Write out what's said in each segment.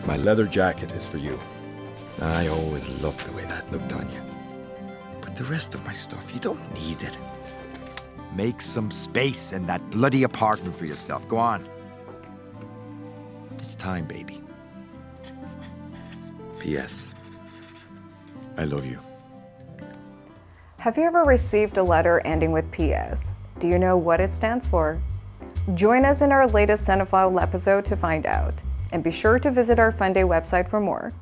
My leather jacket is for you. I always loved the way that looked on you. But the rest of my stuff, you don't need it. Make some space in that bloody apartment for yourself. Go on. It's time, baby. P.S. I love you. Have you ever received a letter ending with P.S.? Do you know what it stands for? Join us in our latest Cinephile episode to find out. And be sure to visit our FUNDAY website for more.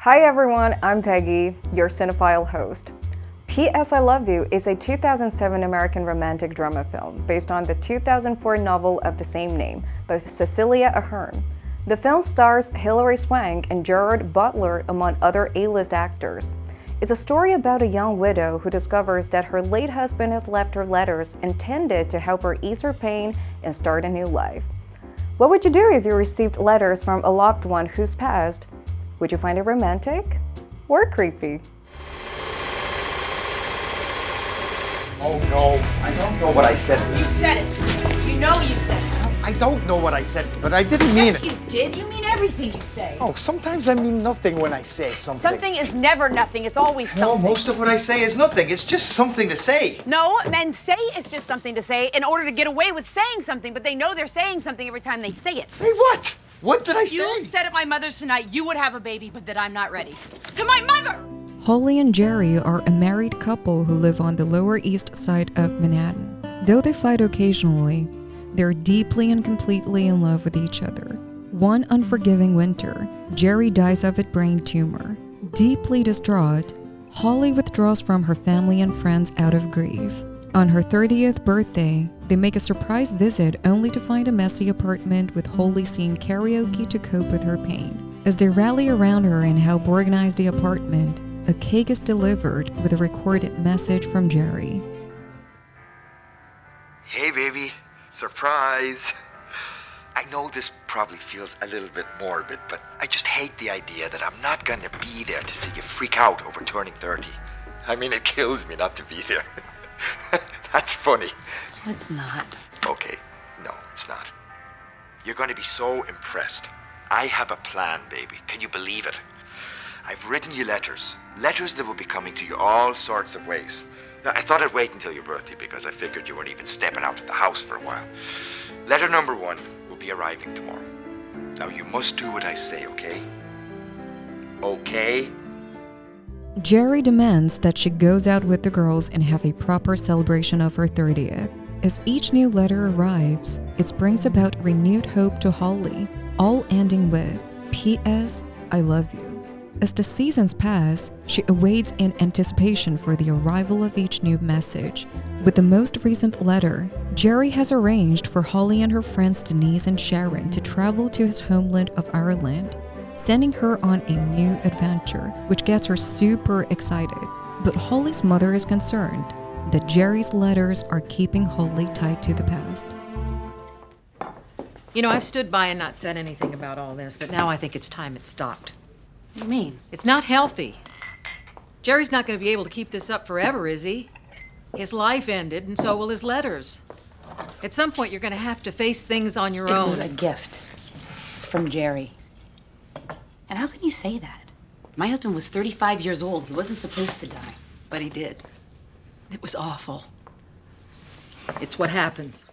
Hi everyone, I'm Peggy, your Cinephile host. P.S. I Love You is a 2007 American romantic drama film based on the 2004 novel of the same name by Cecilia Ahern. The film stars Hilary Swank and Gerard Butler among other A-list actors. It's a story about a young widow who discovers that her late husband has left her letters intended to help her ease her pain and start a new life. What would you do if you received letters from a loved one who's passed? Would you find it romantic or creepy? Oh no, I don't know what I said. You said it. You know you said it. I don't know what I said, but I didn't mean Yes, it. you did. You mean everything you say. Oh, sometimes I mean nothing when I say something. Something is never nothing. It's always No, something. most of what I say is nothing. It's just something to say. No, men say it's just something to say in order to get away with saying something, but they know they're saying something every time they say it. Say what? What did I say? You said at my mother's tonight you would have a baby, but that I'm not ready. To my mother! Holly and Jerry are a married couple who live on the Lower East Side of Manhattan. Though they fight occasionally, they're deeply and completely in love with each other. One unforgiving winter, Jerry dies of a brain tumor. Deeply distraught, Holly withdraws from her family and friends out of grief. On her 30th birthday, they make a surprise visit only to find a messy apartment with Holly singing karaoke to cope with her pain. As they rally around her and help organize the apartment, a cake is delivered with a recorded message from Jerry. Hey, baby. Surprise. I know this probably feels a little bit morbid, but I just hate the idea that I'm not going to be there to see you freak out over turning 30. I mean, it kills me not to be there. That's funny. It's not. Okay, no, it's not. You're going to be so impressed. I have a plan, baby. Can you believe it? I've written you letters. Letters that will be coming to you all sorts of ways. Now, I thought I'd wait until your birthday because I figured you weren't even stepping out of the house for a while. Letter number 1 will be arriving tomorrow. Now, you must do what I say, okay? Okay? Jerry demands that she goes out with the girls and have a proper celebration of her 30th. As each new letter arrives, it brings about renewed hope to Holly, all ending with, P.S. I love you. As the seasons pass, she awaits in anticipation for the arrival of each new message. With the most recent letter, Jerry has arranged for Holly and her friends Denise and Sharon to travel to his homeland of Ireland, sending her on a new adventure, which gets her super excited. But Holly's mother is concerned that Jerry's letters are keeping Holly tied to the past. You know, I've stood by and not said anything about all this, but now I think it's time it stopped. What do you mean? It's not healthy. Jerry's not going to be able to keep this up forever, is he? His life ended, and so will his letters. At some point, you're going to have to face things on your It own. was a gift from Jerry. And how can you say that? My husband was 35 years old. He wasn't supposed to die. But he did. It was awful. It's what happens.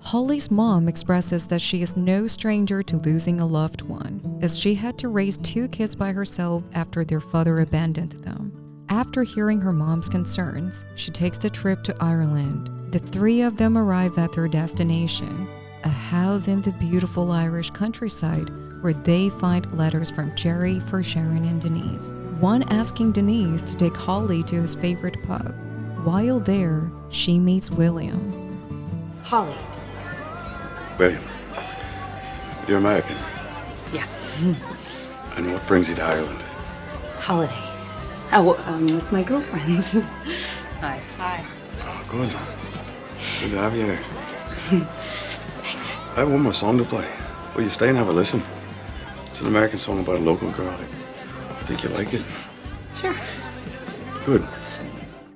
Holly's mom expresses that she is no stranger to losing a loved one, as she had to raise 2 kids by herself after their father abandoned them. After hearing her mom's concerns, she takes the trip to Ireland. The 3 of them arrive at their destination, a house in the beautiful Irish countryside where they find letters from Jerry for Sharon and Denise, one asking Denise to take Holly to his favorite pub. While there, she meets William. Holly. William, You're American. Yeah. And what brings you to Ireland? Holiday. Oh, with my girlfriends. Hi. Hi. Oh, good. Good to have you here. Thanks. I have one more song to play. Will you stay and have a listen? It's an American song about a local girl. I think you'll like it. Sure. Good.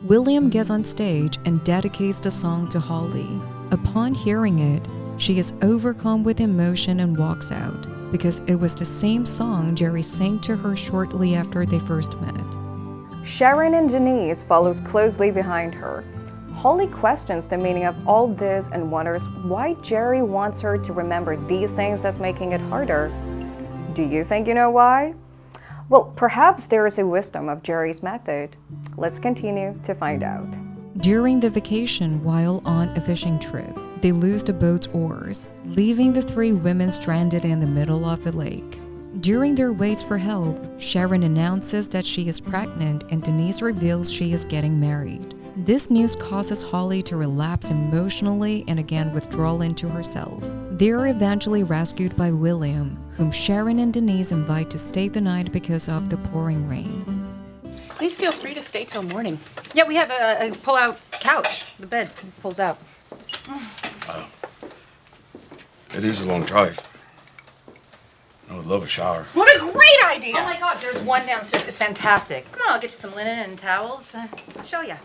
William gets on stage and dedicates the song to Holly. Upon hearing it, she is overcome with emotion and walks out because it was the same song Jerry sang to her shortly after they first met. Sharon and Denise follows closely behind her. Holly questions the meaning of all this and wonders why Jerry wants her to remember these things that's making it harder. Do you think you know why? Well, perhaps there is a wisdom of Jerry's method. Let's continue to find out. During the vacation while on a fishing trip, they lose the boat's oars, leaving the three women stranded in the middle of the lake. During their waits for help, Sharon announces that she is pregnant and Denise reveals she is getting married. This news causes Holly to relapse emotionally and again withdraw into herself. They are eventually rescued by William, whom Sharon and Denise invite to stay the night because of the pouring rain. Please feel free to stay till morning. Yeah, we have a pull-out couch. The bed pulls out. It is a long drive. I would love a shower. What a great idea! Oh my God, there's one downstairs. It's fantastic. Come on, I'll get you some linen and towels. I'll show you.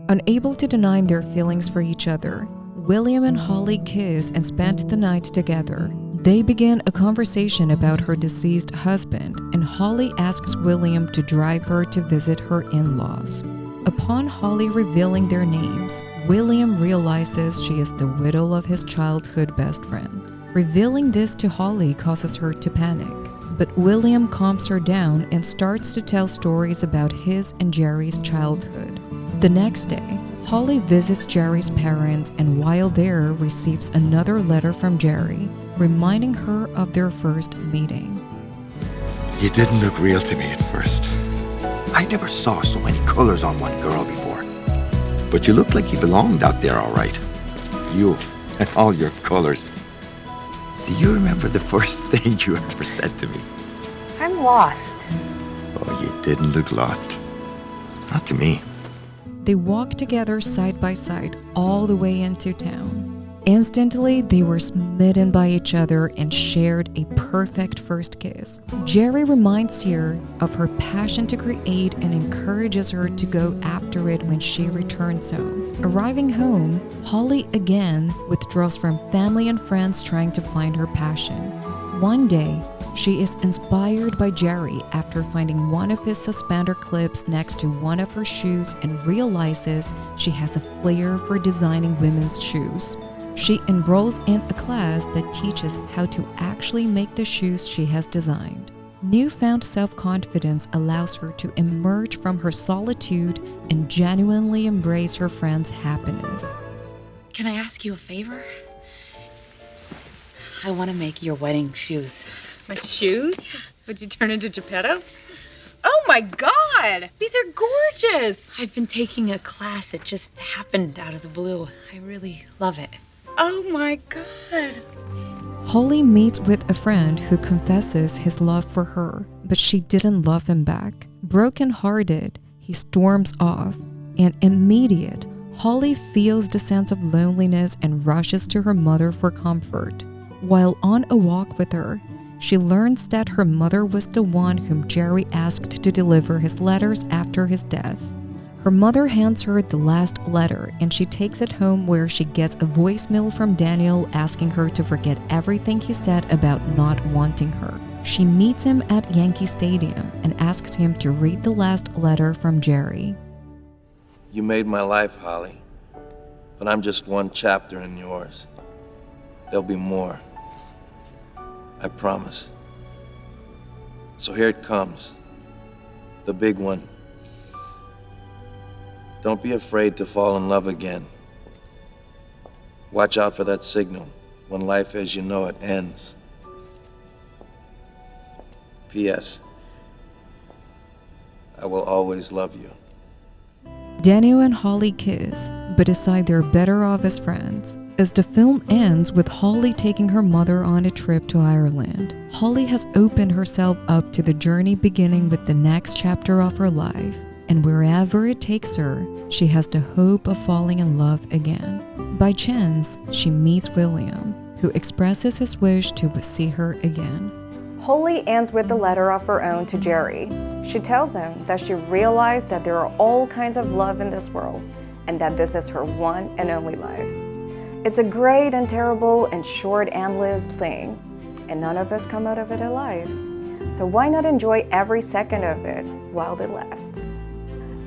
Unable to deny their feelings for each other, William and Holly kiss and spend the night together. They begin a conversation about her deceased husband, and Holly asks William to drive her to visit her in-laws. Upon Holly revealing their names, William realizes she is the widow of his childhood best friend. Revealing this to Holly causes her to panic, but William calms her down and starts to tell stories about his and Jerry's childhood. The next day, Holly visits Jerry's parents and while there receives another letter from Jerry, reminding her of their first meeting. You didn't look real to me at first. I never saw so many colors on one girl before. But you looked like you belonged out there all right. You and all your colors. Do you remember the first thing you ever said to me? I'm lost. Oh, you didn't look lost. Not to me. They walked together side by side all the way into town. Instantly, they were smitten by each other and shared a perfect first kiss. Jerry reminds her of her passion to create and encourages her to go after it when she returns home. Arriving home, Holly again withdraws from family and friends trying to find her passion. One day, she is inspired by Jerry after finding one of his suspender clips next to one of her shoes and realizes she has a flair for designing women's shoes. She enrolls in a class that teaches how to actually make the shoes she has designed. Newfound self-confidence allows her to emerge from her solitude and genuinely embrace her friends' happiness. Can I ask you a favor? I want to make your wedding shoes. My shoes? Would you turn into Geppetto? Oh my God! These are gorgeous! I've been taking a class. It just happened out of the blue. I really love it. Oh my God! Holly meets with a friend who confesses his love for her, but she didn't love him back. Broken-hearted, he storms off, and immediate, Holly feels the sense of loneliness and rushes to her mother for comfort. While on a walk with her, she learns that her mother was the one whom Jerry asked to deliver his letters after his death. Her mother hands her the last letter and she takes it home where she gets a voicemail from Daniel asking her to forget everything he said about not wanting her. She meets him at Yankee Stadium and asks him to read the last letter from Jerry. You made my life, Holly, but I'm just one chapter in yours. There'll be more. I promise. So here it comes. The big one. Don't be afraid to fall in love again. Watch out for that signal when life as you know it ends. P.S. I will always love you. Daniel and Holly kiss, but decide they're better off as friends. as the film ends with Holly taking her mother on a trip to Ireland. Holly has opened herself up to the journey beginning with the next chapter of her life, and wherever it takes her, she has the hope of falling in love again. By chance, she meets William, who expresses his wish to see her again. Holly ends with a letter of her own to Jerry. She tells him that she realized that there are all kinds of love in this world, and that this is her one and only life. It's a great and terrible and short endless thing, and none of us come out of it alive. So why not enjoy every second of it while it lasts?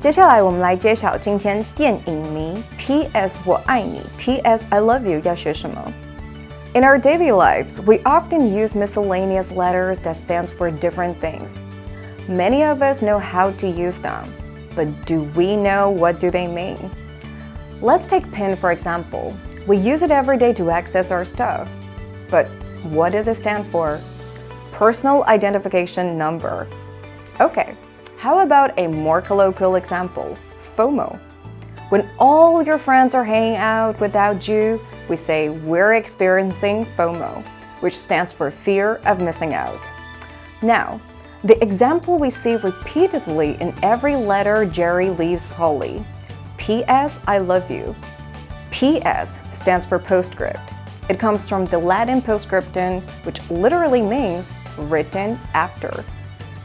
接下来我们来揭晓今天电影迷 P.S. 我爱你 P.S. I love you 要学什么。In our daily lives, we often use miscellaneous letters that stands for different things. Many of us know how to use them, but do we know what do they mean? Let's take PIN for example. We use it every day to access our stuff. But what does it stand for? Personal Identification Number. Okay, how about a more colloquial example? FOMO. When all your friends are hanging out without you, we say we're experiencing FOMO, which stands for fear of missing out. Now, the example we see repeatedly in every letter Jerry leaves Holly. P.S. I love you. P.S. stands for postscript. It comes from the Latin postscriptum, which literally means written after.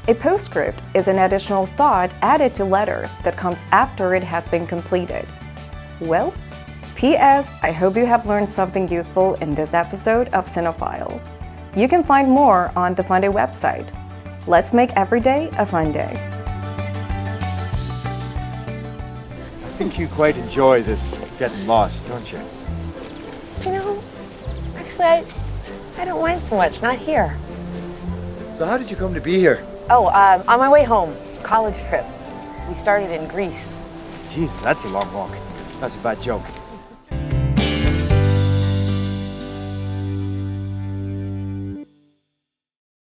A postscript is an additional thought added to letters that comes after it has been completed. Well, P.S. I hope you have learned something useful in this episode of Cinephile. You can find more on the FUNDAY website. Let's make every day a fun day. I think you quite enjoy this getting lost, don't you? You know, actually, I don't mind so much, not here. So how did you come to be here? Oh, on my way home, college trip. We started in Greece. Jesus, that's a long walk. That's a bad joke.